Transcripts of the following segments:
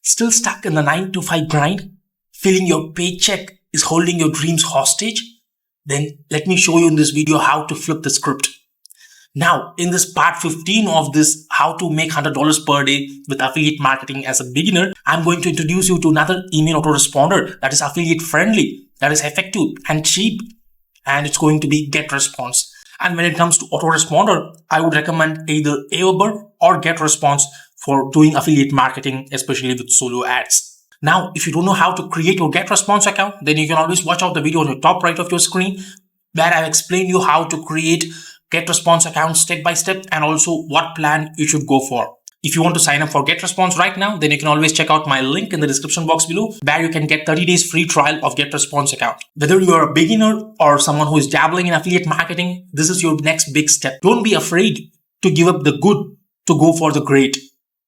Still stuck in the 9 to 5 grind? Feeling your paycheck is holding your dreams hostage? Then let me show you in this video how to flip the script. Now, in this part 15 of this how to make $100 per day with affiliate marketing as a beginner, I'm going to introduce you to another email autoresponder that is affiliate friendly, that is effective and cheap, and it's going to be Getresponse. And when it comes to autoresponder, I would recommend either AWeber or Getresponse for doing affiliate marketing, especially with solo ads. Now, if you don't know how to create your Getresponse account, then you can always watch out the video on the top right of your screen where I've explained you how to create Getresponse account step by step and also what plan you should go for. If you want to sign up for Getresponse right now, then you can always check out my link in the description box below where you can get 30 days free trial of Getresponse account. Whether you are a beginner or someone who is dabbling in affiliate marketing, this is your next big step. Don't be afraid to give up the good to go for the great.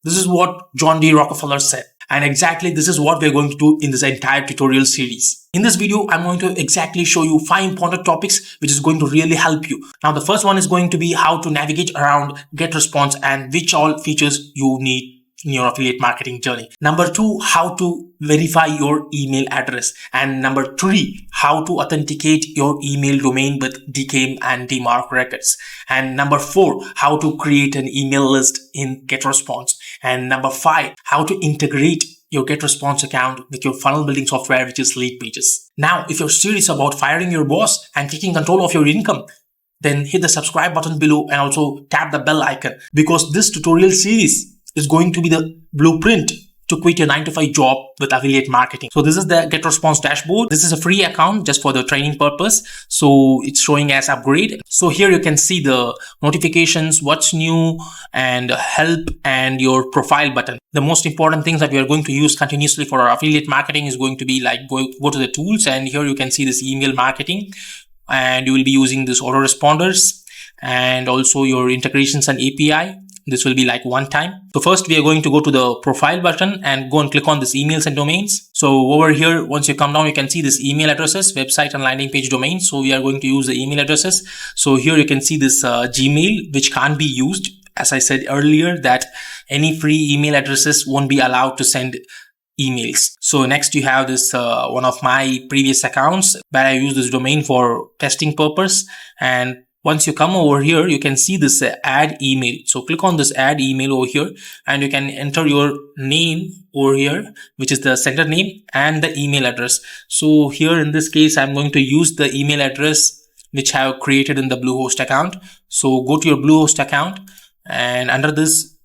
This is what John D. Rockefeller said. And exactly this is what we're going to do in this entire tutorial series. In this video, I'm going to exactly show you 5 important topics which is going to really help you. Now, the first one is going to be how to navigate around Getresponse and which all features you need in your affiliate marketing journey. Number 2, how to verify your email address. And number 3, how to authenticate your email domain with DKIM and DMARC records. And number 4, how to create an email list in Getresponse. And number 5, how to integrate your Getresponse account with your funnel building software, which is Leadpages. Now, if you're serious about firing your boss and taking control of your income, then hit the subscribe button below and also tap the bell icon, because this tutorial series is going to be the blueprint to quit your 9 to 5 job with affiliate marketing. So this is the Getresponse dashboard. This is a free account just for the training purpose. So it's showing as upgrade. So here you can see the notifications, what's new, and help, and your profile button. The most important things that we are going to use continuously for our affiliate marketing is going to be like go to the tools, and here you can see this email marketing, and you will be using this autoresponders and also your integrations and API. This will be like one time. So first we are going to go to the profile button and go and click on this emails and domains. So over here, once you come down, you can see this email addresses, website and landing page domains. So we are going to use the email addresses. So here you can see this Gmail, which can't be used. As I said earlier, that any free email addresses won't be allowed to send emails. So next you have this one of my previous accounts where I use this domain for testing purpose. And once you come over here, you can see this add email. So click on this add email over here and you can enter your name over here, which is the sender name and the email address. So here in this case, I'm going to use the email address which I have created in the Bluehost account. So go to your Bluehost account and under this,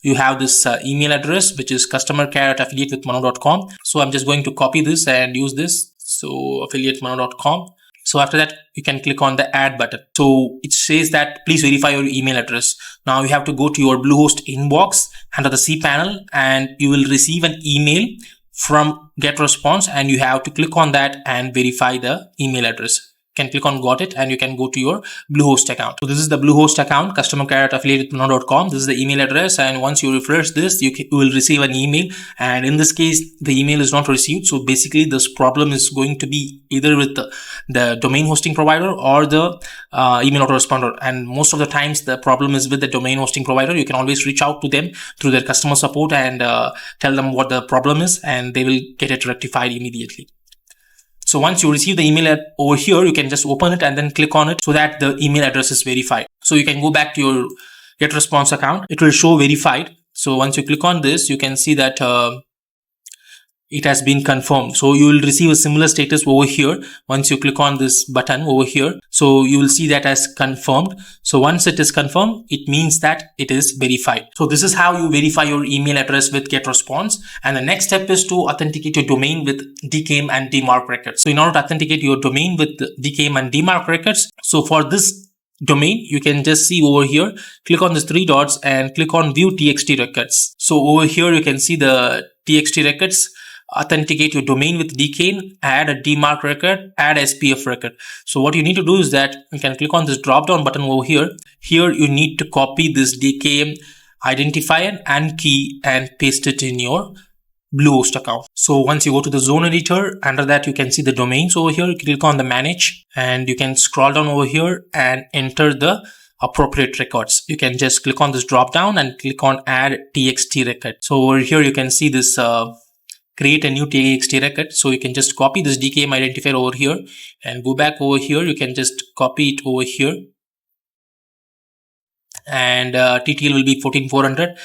you have this email address, which is customercare@affiliatewithmano.com. So I'm just going to copy this and use this. So affiliatewithmano.com. So after that, you can click on the add button. So it says that please verify your email address. Now you have to go to your Bluehost inbox under the cPanel and you will receive an email from Getresponse and you have to click on that and verify the email address. You can click on got it and you can go to your Bluehost account. So this is the Bluehost account, customercare@affiliatewithmano.com. This is the email address, and once you refresh this, you will receive an email, and in this case the email is not received. So basically this problem is going to be either with the domain hosting provider or the email autoresponder, and most of the times the problem is with the domain hosting provider. You can always reach out to them through their customer support and tell them what the problem is, and they will get it rectified immediately. So once you receive the email over here, you can just open it and then click on it so that the email address is verified. So you can go back to your Getresponse account. It will show verified. So once you click on this, you can see that it has been confirmed. So you will receive a similar status over here once you click on this button over here. So you will see that as confirmed. So once it is confirmed, it means that it is verified. So this is how you verify your email address with Getresponse. And the next step is to authenticate your domain with DKIM and DMARC records. So in order to authenticate your domain with DKIM and DMARC records, so for this domain, you can just see over here, click on these 3 dots and click on view TXT records. So over here, you can see the TXT records. Authenticate your domain with DKIM, add a DMARC record, add SPF record. So what you need to do is that you can click on this drop down button over here. Here you need to copy this DKIM identifier and key and paste it in your Bluehost account. So once you go to the zone editor, under that you can see the domains over here. You click on the manage and you can scroll down over here and enter the appropriate records. You can just click on this drop down and click on add txt record. So over here you can see this create a new txt record. So you can just copy this DKIM identifier over here and go back over here. You can just copy it over here, and TTL will be 14400.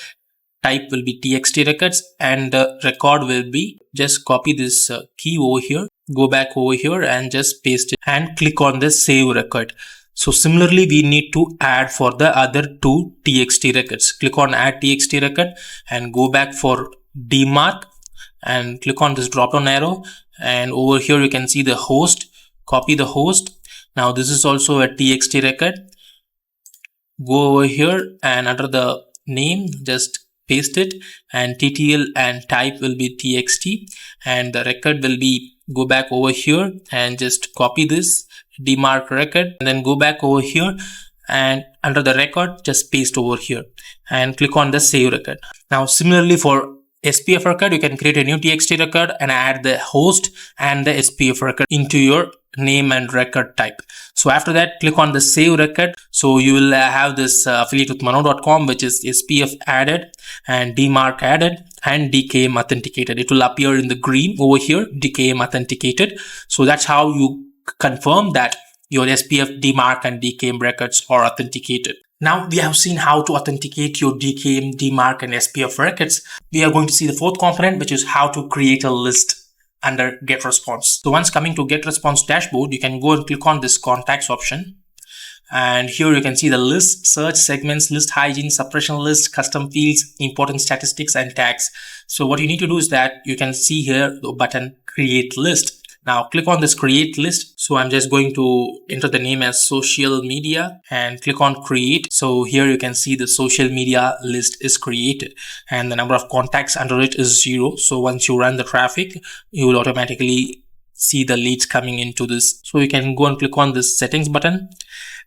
Type will be txt records, and the record will be, just copy this key over here, go back over here and just paste it and click on the save record. So similarly we need to add for the other two txt records. Click on add txt record and go back for dmark and click on this drop down arrow, and over here you can see the host. Copy the host. Now this is also a txt record. Go over here and under the name just paste it, and TTL and type will be txt, and the record will be, go back over here and just copy this dmark record, and then go back over here and under the record just paste over here and click on the save record. Now similarly for SPF record, you can create a new txt record and add the host and the SPF record into your name and record type. So after that, click on the save record. So you will have this affiliate with Mano.com, which is SPF added and dmark added and DKIM authenticated. It will appear in the green over here, DKIM authenticated. So that's how you confirm that your SPF, dmark and DKIM records are authenticated. Now we have seen how to authenticate your DKIM, dmark and SPF records. We are going to see the fourth component, which is how to create a list under Getresponse. So once coming to Getresponse dashboard, you can go and click on this contacts option. And here you can see the list, search, segments, list hygiene, suppression list, custom fields, important statistics and tags. So what you need to do is that you can see here the button create list. Now click on this create list. So I'm just going to enter the name as social media and click on create. So here you can see the social media list is created and the number of contacts under it is 0. So once you run the traffic, you will automatically see the leads coming into this. So you can go and click on this settings button.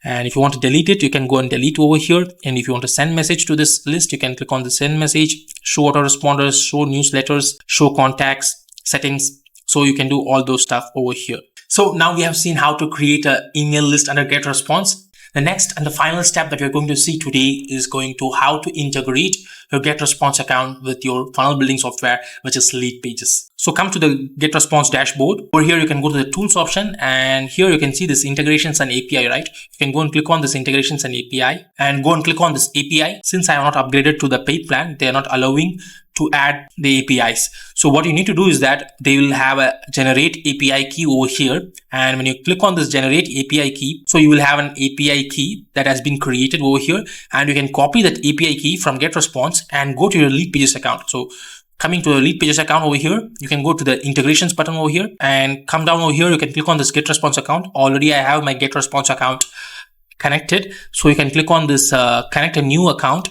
And if you want to delete it, you can go and delete over here. And if you want to send message to this list, you can click on the send message, show autoresponders, show newsletters, show contacts, settings. So you can do all those stuff over here. So now we have seen how to create an email list under Getresponse. The next and the final step that we're going to see today is going to how to integrate your Getresponse account with your funnel building software, which is Leadpages. So come to the Getresponse dashboard. Over here, you can go to the tools option, and here you can see this integrations and API, right? You can go and click on this integrations and API and go and click on this API. Since I have not upgraded to the paid plan, they are not allowing to add the APIs. So what you need to do is that they will have a generate API key over here. And when you click on this generate API key, so you will have an API key that has been created over here, and you can copy that API key from Getresponse and go to your Leadpages account. So coming to the Leadpages account over here, you can go to the integrations button over here and come down over here. You can click on this Getresponse account. Already I have my Getresponse account connected. So you can click on this connect a new account.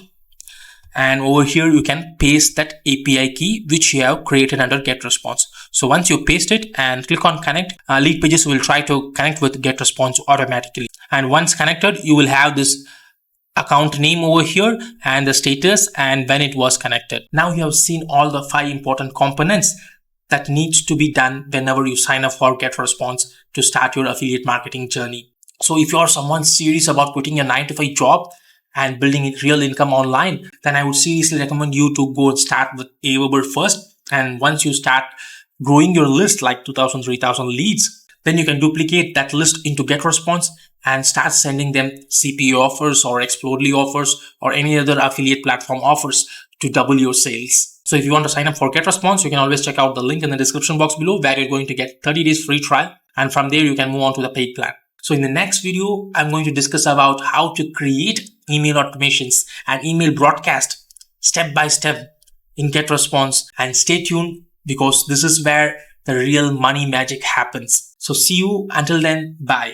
And over here, you can paste that API key, which you have created under Getresponse. So once you paste it and click on connect, Leadpages will try to connect with Getresponse automatically. And once connected, you will have this account name over here and the status and when it was connected. Now you have seen all the 5 important components that needs to be done whenever you sign up for Getresponse to start your affiliate marketing journey. So if you are someone serious about quitting a 9-to-5 job and building real income online, then I would seriously recommend you to go and start with AWeber first. And once you start growing your list like 2,000, 3,000 leads, then you can duplicate that list into Getresponse and start sending them CPA offers or Explodely offers or any other affiliate platform offers to double your sales. So if you want to sign up for Getresponse, you can always check out the link in the description box below where you're going to get 30 days free trial. And from there, you can move on to the paid plan. So in the next video, I'm going to discuss about how to create email automations and email broadcast step by step in Getresponse. And stay tuned because this is where the real money magic happens. So see you until then. Bye.